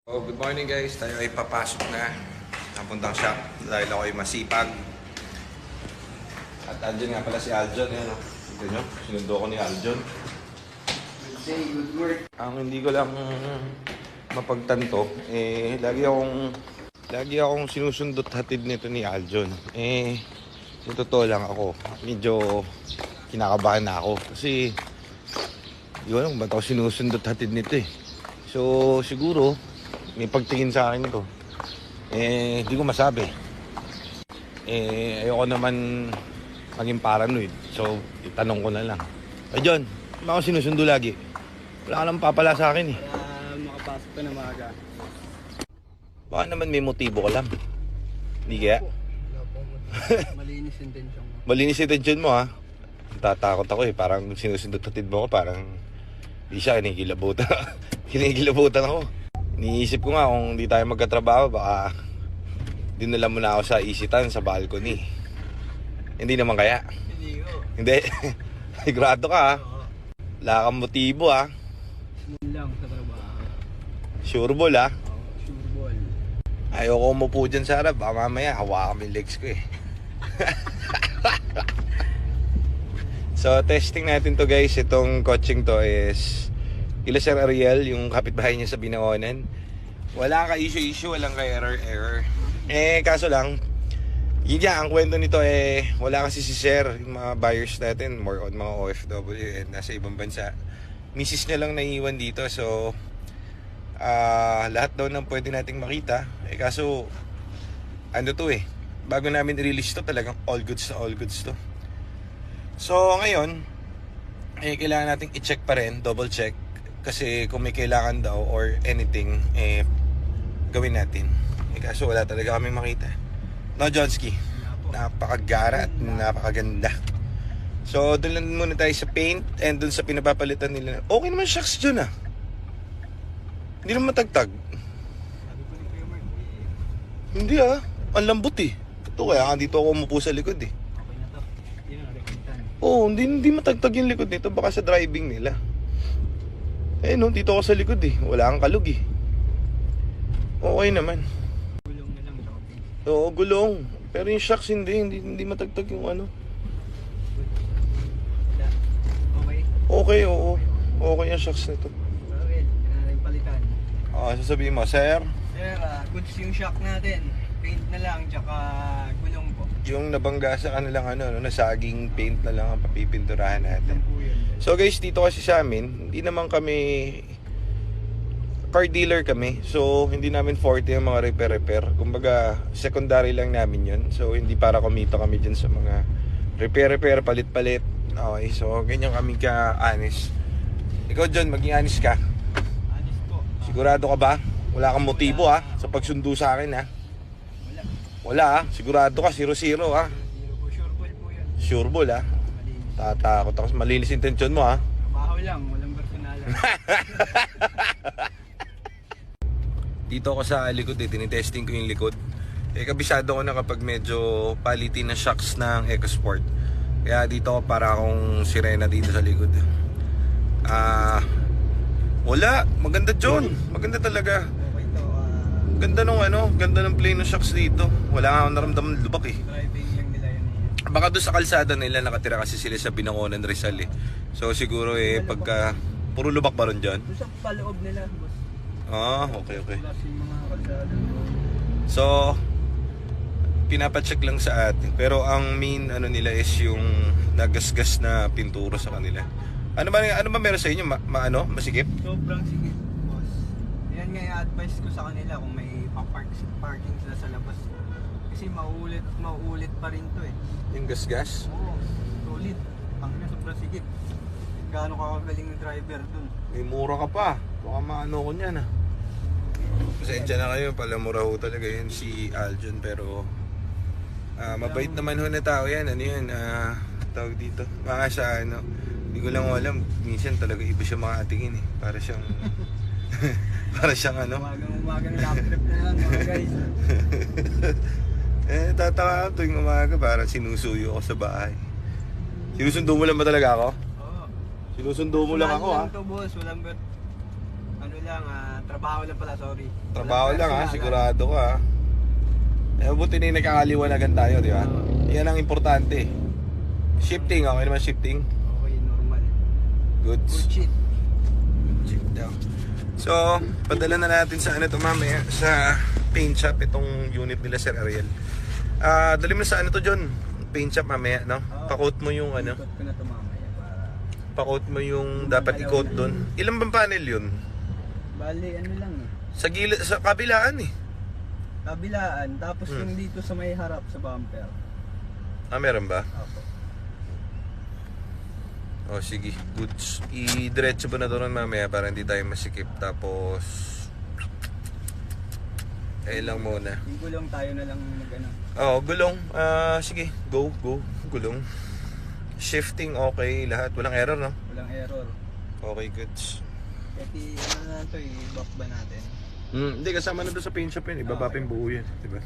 Oh, good morning guys, tayo ay papasok na napuntang shop dahil ako ay masipag. At andyan nga pala si Aljon, yan o. Tignan nyo, sinundo ko ni Aljon. Good day, good work. Ang hindi ko lang mapagtanto, lagi akong sinusundot hatid nito ni Aljon. Sa totoo lang ako, medyo kinakabahan na ako. Kasi, di ko alam ba't ako sinusundot hatid nito eh. So, siguro, may pagtingin sa akin ito. Di ko masabi. Ayoko naman maging paranoid. So, itanong ko na lang. John, ba ako sinusundo lagi? Wala ka lang papala sa akin eh. Para makapasok ka na maaga. Baka naman may motibo ka lang. Hindi kaya? Wala po. Malinis intensyon mo. Malinis intention mo ha. Tatakot ako eh. Parang sinusundot hatid mo ko. Parang di siya kinikilabutan. Kinikilabutan ako. Iniisip ko nga kung di tayo magkatrabaho, baka dinala mo na ako sa isitan, sa balcony. Hindi naman kaya? Hindi ko. Hindi. Sigurado ka ha. Wala kang motibo ha. Smooth lang sa trabaho. Sure ball ha. Sure ball. Ayoko umupo dyan sa harap. Baka mamaya hawakan yung legs ko eh. So testing natin to guys. Itong coaching to is kila Sir Ariel, yung kapitbahay niya sa Binaonan. Wala ka issue, walang ka error. Kaso lang, yun nga, ang kwento nito wala kasi si Sir, yung mga buyers natin, more on mga OFW and nasa ibang bansa. Misis niya lang naiiwan dito, so lahat daw ng pwede nating makita. Kaso, ano to bago namin i-release to, talagang all goods to. So, ngayon, kailangan nating i-check pa rin, double check. Kasi kung may kailangan daw or anything, gawin natin. Kaso wala talaga kaming makita. No, Johnski? Napakagara at napakaganda. So, doon lang muna tayo sa paint and doon sa pinapapalitan nila. Okay naman shocks dyan ah. Hindi naman matagtag. Sabi ko ni Kuya Mark, Hindi ah. Ang lambot eh. Ito kaya dito ako umupo sa likod eh. okay na to. Yun ang rekintan. Oo, hindi matagtag yung likod nito. Baka sa driving nila. No, dito ako sa likod eh. Wala kang kalug eh. Okay naman. Gulong na lang sa kapit. Oo, gulong. Pero yung shocks hindi matagtag yung ano. Okay. Okay, oo. Okay yung shocks nito. Well, kailangan palitan. Sasabihin mo, sir, Sir, goods yung shock natin. Paint na lang, tsaka gulong po. yung nabangga sa kanilang nasaging paint na lang ang papipinturahan natin. Yan po yun. So guys, dito kasi sa amin, hindi naman kami car dealer kami. So hindi namin forte yung mga repair. Kumbaga, secondary lang namin yun. So hindi para kumita kami dyan sa mga repair, palit-palit. Okay, so ganyan kami ka-honest. Ikaw John, maging honest ka. Honest po. Sigurado ka ba? Wala kang motibo sa pagsundo sa akin Wala. Wala sigurado ka, 0-0 Zero po, sure ball po yan. Sure ball Malinis. Tatakot ako, malinis intensyon mo Trabaho lang, walang personalan. Dito ako sa likod tinitesting ko yung likod. Kabisado ko na kapag medyo paliti na shocks ng EcoSport. Kaya dito ako para akong sirena dito sa likod. Wala, maganda John. Maganda talaga. Okay to, Ganda ng plane ng shocks dito. Wala nga akong naramdaman lubak driving lang nila yun. Baka doon sa kalsada nila nakatira kasi sila sa Binangonan, Rizal So siguro pagka puro lubak ba ron dyan? Doon sa paloob nila, boss. Okay. Plus yung mga kalsada. So pinapacheck lang sa atin. Pero ang main nila is yung nagasgas na pintura sa kanila. Ano ba meron sa inyo? Masikip? Sobrang sigit, boss. Yan nga yung advice ko sa kanila kung may parking sila sa labas. Kasi mauulit pa rin to Yung gasgas? Oo, solid. Ang sobrang sigit. Gaano ka kagaling ng driver dun. May mura ka pa. Baka ko niyan Pasensya na kayo, palamura ho talaga yun si Aljon. Pero mabait naman ho na tao yan. Tawag dito. Sa hindi ko lang alam. Minsan talaga iba siya mga atingin Para siyang Umagang lap trip na yan mga guys. Tataka tuwing umaga parang sinusuyo ako sa bahay. Sinusundo mo lang ba talaga ako? Oo. Sinusundo mo lang ako Walang to boss, walang ano lang Trabaho lang pala, sorry. Trabaho Walang lang ha, personalan. sigurado ka ha. Eh, buti na yung nagkakaliwanagan tayo, di ba? Yan ang importante. Shifting, okay naman shifting. Okay, normal. Good Goods. shit. Check daw. So, padala na natin sa ano to mamaya, sa paint shop itong unit nila Sir Ariel. Dali mo sa ano to John? Paint shop mamaya, no? Pa-coat mo yung ano, Ikot ko na ito mamaya para... pa-coat mo yung dapat i-coat doon. Ilan bang panel yun? Bali, ano lang eh. Sa gilid, sa kabilaan eh. Kabilaan, tapos yung dito sa may harap sa bumper. Meron ba? Opo. O sige, goods. I-diretso ba na doon mamaya para hindi tayo masikip. Tapos, lang muna. Yung gulong tayo na lang mag-ano. Gulong. Sige, go. Gulong. Shifting, okay. Lahat. Walang error, no? Walang error. Okay, goods. Kasi ano na ito eh, back ba natin? Hindi, kasama na doon sa paint shop yun. Ibaba pa yung buo yan. Diba?